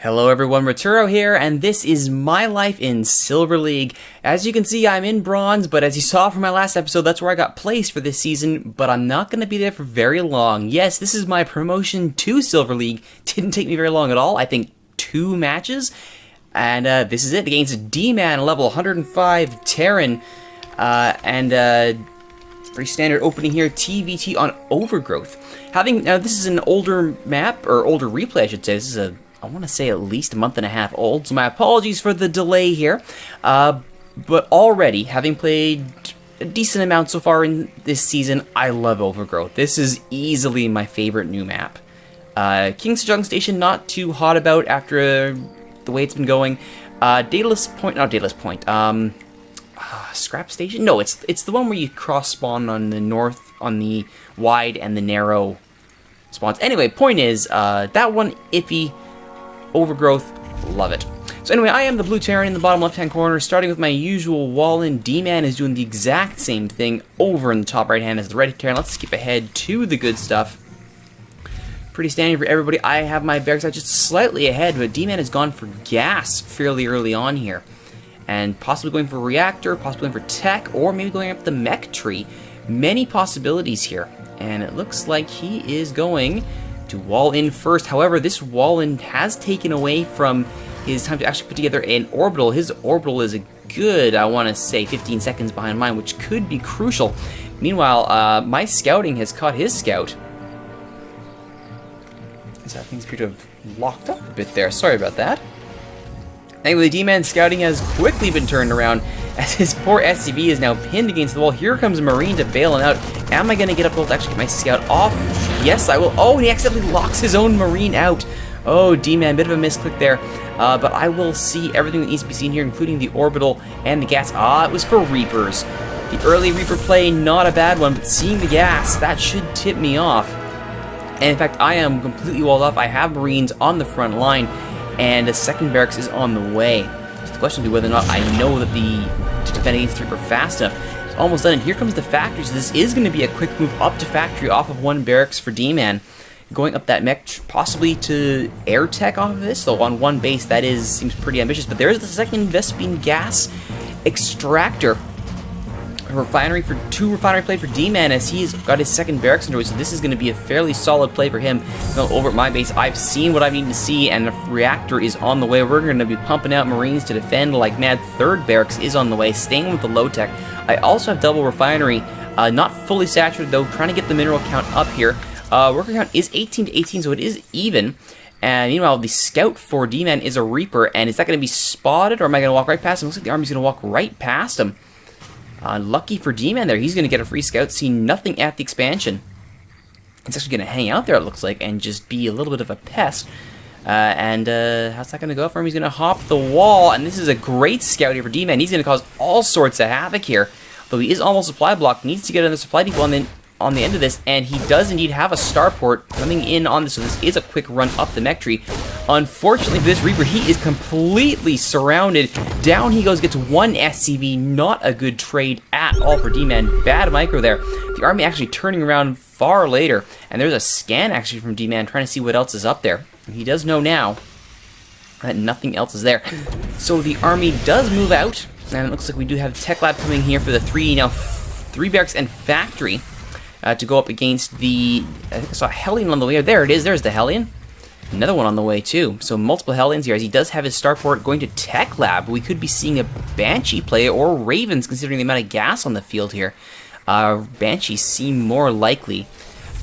Hello everyone, Rituro here, and this is my life in Silver League. As you can see, I'm in Bronze, but as you saw from my last episode, that's where I got placed for this season, but I'm not going to be there for very long. Yes, this is my promotion to Silver League. Didn't take me very long at all, I think 2 matches, and this is it, against D-Man, level 105 Terran, pretty standard opening here, TVT on Overgrowth. This is an older map, or older replay I should say. This is I want to say at least a month and a half old, so my apologies for the delay here. But already, having played a decent amount so far in this season, I love Overgrowth. This is easily my favorite new map. King's Jung Station, not too hot about after the way it's been going. Scrap Station? No, it's the one where you cross spawn on the north, on the wide and the narrow spawns. Anyway, point is, that one iffy. Overgrowth, love it. So anyway, I am the blue Terran in the bottom left-hand corner, starting with my usual wall-in. D-Man is doing the exact same thing over in the top right-hand as the red Terran. Let's skip ahead to the good stuff. Pretty standard for everybody. I have my barracks out just slightly ahead, but D-Man has gone for gas fairly early on here. And possibly going for reactor, possibly going for tech, or maybe going up the mech tree. Many possibilities here. And it looks like he is going to wall in first. However, this wall in has taken away from his time to actually put together an orbital. His orbital is a good, I want to say, 15 seconds behind mine, which could be crucial. Meanwhile, my scouting has caught his scout. So things appear to have locked up a bit there. Sorry about that. Anyway, D-Man's scouting has quickly been turned around as his poor SCV is now pinned against the wall. Here comes a Marine to bail him out. Am I going to get up to actually get my scout off? Yes, I will. Oh, and he accidentally locks his own Marine out. Oh, D-Man, bit of a misclick there. But I will see everything that needs to be seen here, including the orbital and the gas. It was for Reapers. The early Reaper play, not a bad one, but seeing the gas, that should tip me off. And in fact, I am completely walled off. I have Marines on the front line, and a second barracks is on the way. So the question will be whether or not I know that to defend against the Reaper fast enough. It's almost done, and here comes the factory. So this is going to be a quick move up to factory off of 1 barracks for D-Man. Going up that mech, possibly to air tech off of this. So on 1 base, that seems pretty ambitious. But there's the second Vespine gas extractor. Refinery for 2 refinery play for D-Man as he's got his second barracks underway, so this is going to be a fairly solid play for him. Over at my base, I've seen what I need to see, and the reactor is on the way. We're going to be pumping out Marines to defend like mad. 3rd barracks is on the way, staying with the low tech. I also have double refinery, not fully saturated though, trying to get the mineral count up here. Worker count is 18 to 18, so it is even. And meanwhile, the scout for D-Man is a Reaper, and is that going to be spotted, or am I going to walk right past him? Looks like the army's going to walk right past him. Lucky for D-Man there, he's going to get a free scout, see nothing at the expansion. It's actually going to hang out there, it looks like, and just be a little bit of a pest. How's that going to go for him? He's going to hop the wall, and this is a great scout here for D-Man. He's going to cause all sorts of havoc here. Though he is almost supply blocked, needs to get another supply depot on the end of this, and he does indeed have a starport coming in on this, so this is a quick run up the mech tree. Unfortunately for this Reaper, he is completely surrounded. Down he goes, gets 1 SCV, not a good trade at all for D-Man. Bad micro there. The army actually turning around far later, and there's a scan actually from D-Man trying to see what else is up there. And he does know now that nothing else is there. So the army does move out, and it looks like we do have Tech Lab coming here for the 3 barracks and factory. To go up against the, I think I saw a Hellion on the way. There it is, there's the Hellion. Another one on the way too. So multiple Hellions here as he does have his starport going to Tech Lab. We could be seeing a Banshee play or Ravens considering the amount of gas on the field here. Banshees seem more likely.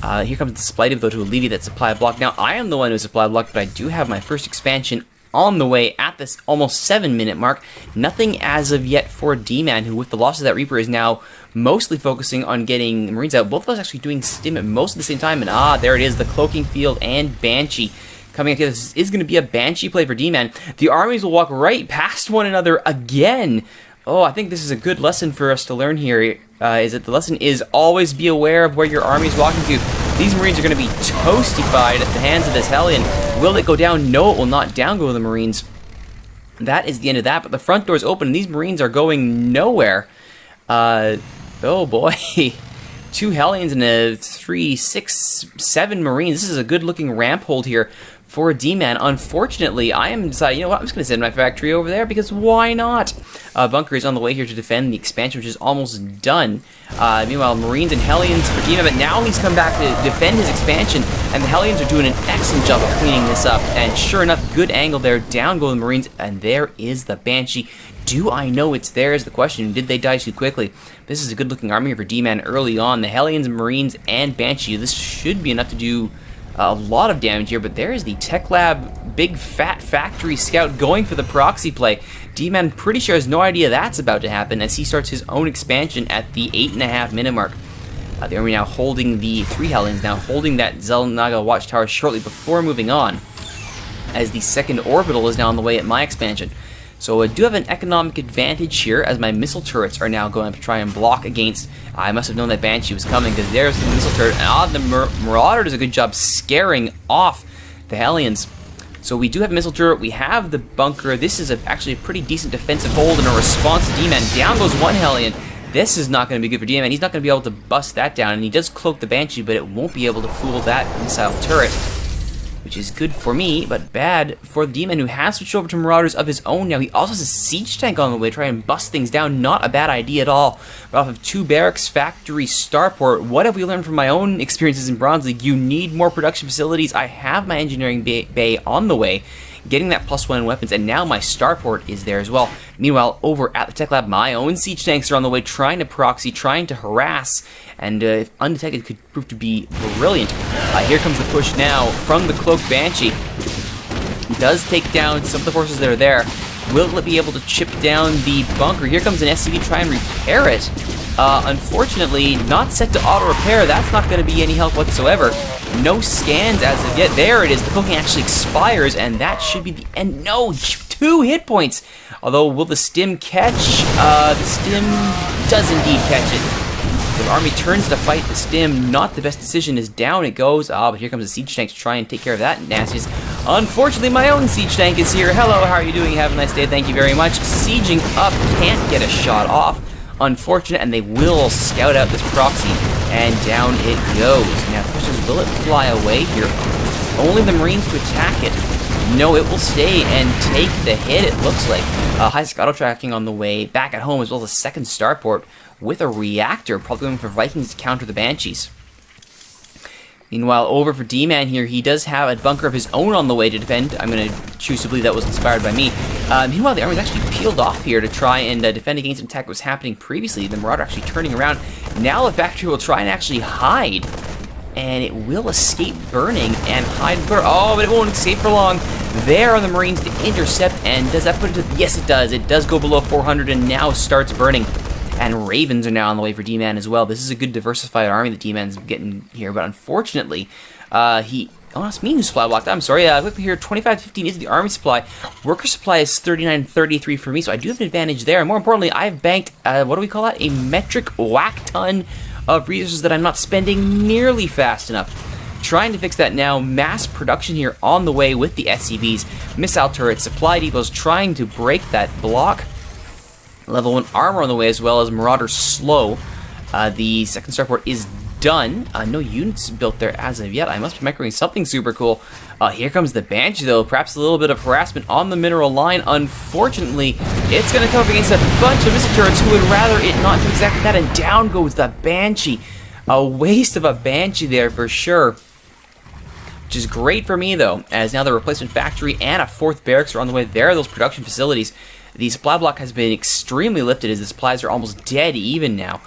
Here comes the supply depot to alleviate that supply block. Now I am the one who's supply blocked, but I do have my first expansion on the way at this almost 7-minute mark. Nothing as of yet for D-Man, who with the loss of that Reaper is now mostly focusing on getting Marines out. Both of us actually doing stim at most at the same time, and there it is, the Cloaking Field and Banshee coming together. This is going to be a Banshee play for D-Man. The armies will walk right past one another again. Oh, I think this is a good lesson for us to learn here, is that the lesson is always be aware of where your army is walking to. These Marines are going to be toastified at the hands of this Hellion. Will it go down? No, it will not down go the Marines. That is the end of that, but the front door is open, and these Marines are going nowhere. Oh boy. 2 Hellions and 3, 6, 7 Marines. This is a good looking ramp hold here for D-Man. Unfortunately, I am deciding, you know what, I'm just going to send my factory over there, because why not? Bunker is on the way here to defend the expansion, which is almost done. Meanwhile, Marines and Hellions for D-Man, but now he's come back to defend his expansion, and the Hellions are doing an excellent job of cleaning this up, and sure enough, good angle there, down go the Marines, and there is the Banshee. Do I know it's there is the question. Did they die too quickly? This is a good-looking army for D-Man early on. The Hellions, Marines, and Banshee. This should be enough to do a lot of damage here, but there is the Tech Lab big fat factory scout going for the proxy play. D-Man pretty sure has no idea that's about to happen as he starts his own expansion at the 8.5 minute mark. The army now holding the 3 Hellions, now holding that Xel'Naga watchtower shortly before moving on, as the second orbital is now on the way at my expansion. So I do have an economic advantage here, as my missile turrets are now going to try and block against. I must have known that Banshee was coming, because there's the missile turret, and the Marauder does a good job scaring off the Hellions. So we do have a missile turret, we have the bunker. This is actually a pretty decent defensive hold and a response to D-Man. Down goes one Hellion. This is not going to be good for D-Man. He's not going to be able to bust that down, and he does cloak the Banshee, but it won't be able to fool that missile turret, which is good for me, but bad for the D-Man, who has switched over to Marauders of his own now. He also has a siege tank on the way to try and bust things down. Not a bad idea at all. But off of 2 barracks, factory, starport. What have we learned from my own experiences in Bronze League? You need more production facilities. I have my engineering bay on the way, getting that +1 in weapons, and now my starport is there as well. Meanwhile, over at the Tech Lab, my own siege tanks are on the way, trying to proxy, trying to harass, and if undetected, could prove to be brilliant. Here comes the push now from the Cloaked Banshee. He does take down some of the forces that are there. Will it be able to chip down the bunker? Here comes an SCV to try and repair it. Unfortunately, not set to auto-repair. That's not going to be any help whatsoever. No scans as of yet. There it is. The cloaking actually expires, and that should be the end. No, 2 hit points. Although, will the stim catch? The stim does indeed catch it. The army turns to fight the stim. Not the best decision. Is down it goes. But here comes the siege tank to try and take care of that nastiness. Unfortunately, my own siege tank is here. Hello, how are you doing? Have a nice day. Thank you very much. Sieging up. Can't get a shot off. Unfortunate, and they will scout out this proxy, and down it goes. Now, the question is, will it fly away here? Only the Marines to attack it. No, it will stay and take the hit, it looks like. High-Sec auto tracking on the way back at home, as well as a second starport with a reactor, probably going for Vikings to counter the Banshees. Meanwhile, over for D-Man here, he does have a bunker of his own on the way to defend. I'm going to choose to believe that was inspired by me. Meanwhile, the army's actually peeled off here to try and defend against an attack that was happening previously. The Marauder actually turning around. Now the factory will try and actually hide, and it will escape burning and hide. Oh, but it won't escape for long. There are the Marines to intercept, and does that put it to... Yes, it does. It does go below 400 and now starts burning. And Ravens are now on the way for D-Man as well. This is a good diversified army that D-Man's getting here, but unfortunately, he... Oh, it's me who's supply blocked. I'm sorry. Quickly here, 25-15 is the army supply. Worker supply is 39-33 for me, so I do have an advantage there. And more importantly, I've banked, what do we call that? A metric whack ton of resources that I'm not spending nearly fast enough. Trying to fix that now. Mass production here on the way with the SCVs. Missile turrets, supply depots, trying to break that block. Level 1 armor on the way, as well as Marauder slow. The second starport is done. No units built there as of yet. I must be microwaving something super cool. Here comes the Banshee, though. Perhaps a little bit of harassment on the mineral line. Unfortunately, it's going to come up against a bunch of missile turrets who would rather it not do exactly that, and down goes the Banshee. A waste of a Banshee there for sure. Which is great for me, though, as now the replacement factory and a 4th barracks are on the way. There are those production facilities. The supply block has been extremely lifted as the supplies are almost dead even now.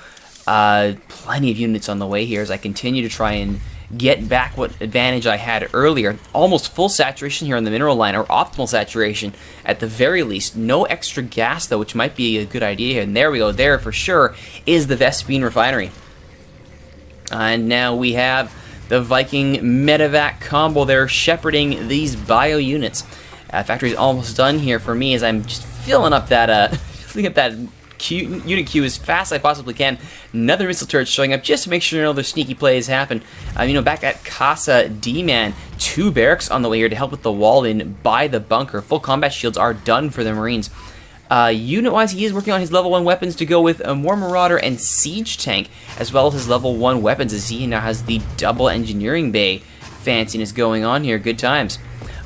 Plenty of units on the way here as I continue to try and get back what advantage I had earlier. Almost full saturation here on the mineral line, or optimal saturation at the very least. No extra gas, though, which might be a good idea. And there we go. There, for sure, is the Vespine refinery. And now we have the Viking Medevac combo there shepherding these bio units. Factory's almost done here for me as I'm just filling up that unit queue as fast as I possibly can. Another missile turret showing up just to make sure another sneaky plays happen. Back at Casa D-Man, 2 barracks on the way here to help with the wall in by the bunker. Full combat shields are done for the Marines. Unit-wise, he is working on his level 1 weapons to go with a more Marauder and Siege Tank, as well as his level 1 weapons, as he now has the double engineering bay fanciness going on here. Good times.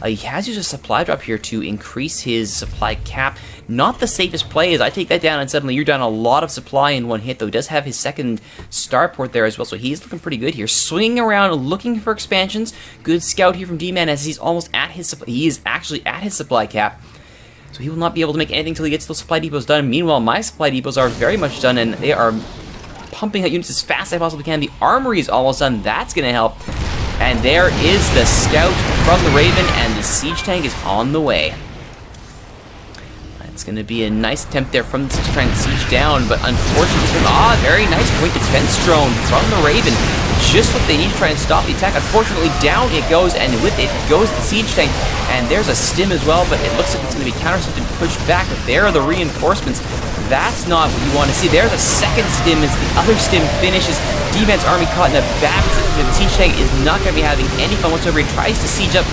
He has used a supply drop here to increase his supply cap. Not the safest play, as I take that down and suddenly you're down a lot of supply in one hit, though he does have his second starport there as well, so he's looking pretty good here. Swinging around, looking for expansions. Good scout here from D-Man as he's almost at his supply. He is actually at his supply cap. So he will not be able to make anything until he gets those supply depots done. Meanwhile, my supply depots are very much done, and they are pumping out units as fast as I possibly can. The armory is almost done. That's going to help. And there is the scout from the Raven, and the siege tank is on the way. It's going to be a nice attempt there from to try and siege down, but unfortunately, very nice point defense drone from the Raven. Just what they need to try and stop the attack. Unfortunately, down it goes, and with it goes the siege tank. And there's a stim as well, but it looks like it's going to be countercept and pushed back. But there are the reinforcements. That's not what you want to see. There's a second stim as the other stim finishes. D-Man's army caught in a bad position. The siege tank is not going to be having any fun whatsoever. He tries to siege up.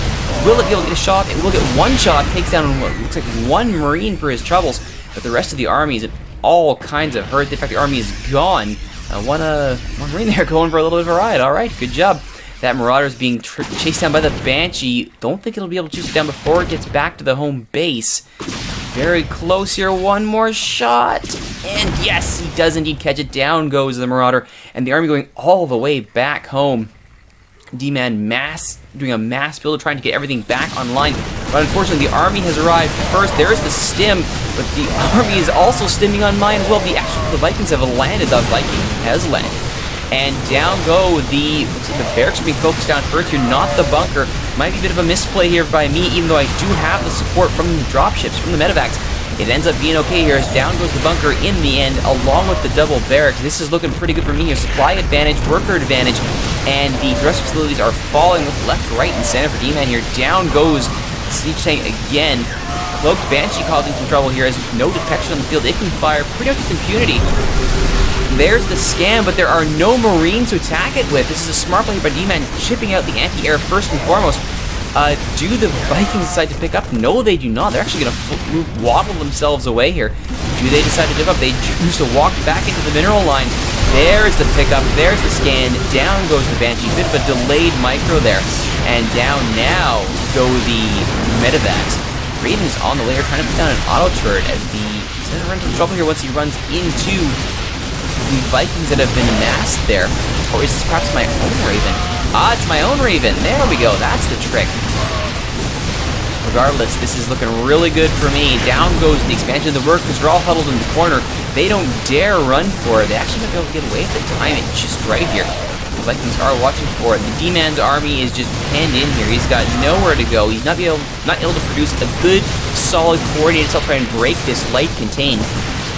Will it be able to get a shot? It will get one shot. Takes down what looks like one Marine for his troubles. But the rest of the army is in all kinds of hurt. In fact, the army is gone. One Marine there going for a little bit of a ride. All right, good job. That Marauder is being chased down by the Banshee. Don't think it'll be able to chase it down before it gets back to the home base. Very close here. One more shot. And yes, he does indeed catch it. Down goes the Marauder. And the army going all the way back home. D-Man doing a mass build, trying to get everything back online. But unfortunately, the army has arrived first. There's the stim, but the army is also stimming on mine. Well, the Vikings have landed. The Viking has landed. And down go looks like the barracks are being focused down first here, not the bunker. Might be a bit of a misplay here by me, even though I do have the support from the dropships, from the medevacs. It ends up being okay here as down goes the bunker in the end, along with the double barracks. This is looking pretty good for me here. Supply advantage, worker advantage, and the thrust facilities are falling with left, right, and center for D-Man here. Down goes the siege tank again. Cloaked Banshee causing some trouble here as no detection on the field. It can fire pretty much with impunity. There's the scam, but there are no Marines to attack it with. This is a smart play by D-Man, chipping out the anti-air first and foremost. Do the Vikings decide to pick up? No, they do not. They're actually going to waddle themselves away here. Do they decide to give up? They choose to walk back into the mineral line. There's the pickup. There's the scan. Down goes the Banshee. Bit of a delayed micro there. And down now go the medevacs. Raven is on the way here, trying to put down an auto turret as the Senator runs into trouble here once he runs into the Vikings that have been amassed there. Or is this perhaps my own Raven? It's my own Raven. There we go. That's the trick. Regardless, this is looking really good for me. Down goes the expansion. The workers are all huddled in the corner. They don't dare run for it. They actually might be able to get away with the timing just right here. The Vikings are watching for it. The D-Man's army is just penned in here. He's got nowhere to go. He's not able to produce a good, solid, coordinated assault to try and break this light contain.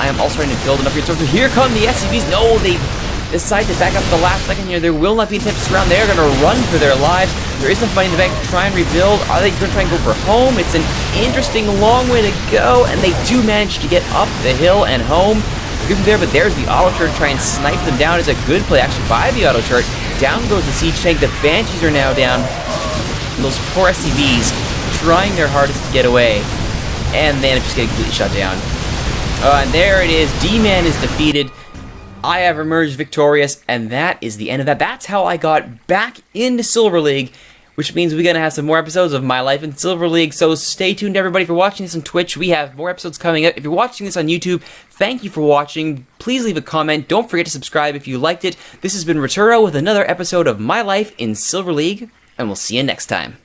I am also trying to build enough here. So here come the SCVs. No, they decide to back up at the last second here. There will not be attempts around. They're going to run for their lives. There is enough money in the bank to try and rebuild. Are they going to try and go for home? It's an interesting long way to go, and they do manage to get up the hill and home. Good from there, but there's the auto turret to try and snipe them down. It's a good play actually by the auto turret. Down goes the siege tank. The Banshees are now down. And those poor SCVs trying their hardest to get away, and they end up just getting completely shut down. And there it is. D-Man is defeated. I have emerged victorious, and that is the end of that. That's how I got back into Silver League, which means we're going to have some more episodes of my life in Silver League, so stay tuned, everybody, for watching this on Twitch. We have more episodes coming up. If you're watching this on YouTube, thank you for watching. Please leave a comment. Don't forget to subscribe if you liked it. This has been Rituro with another episode of My Life in Silver League, and we'll see you next time.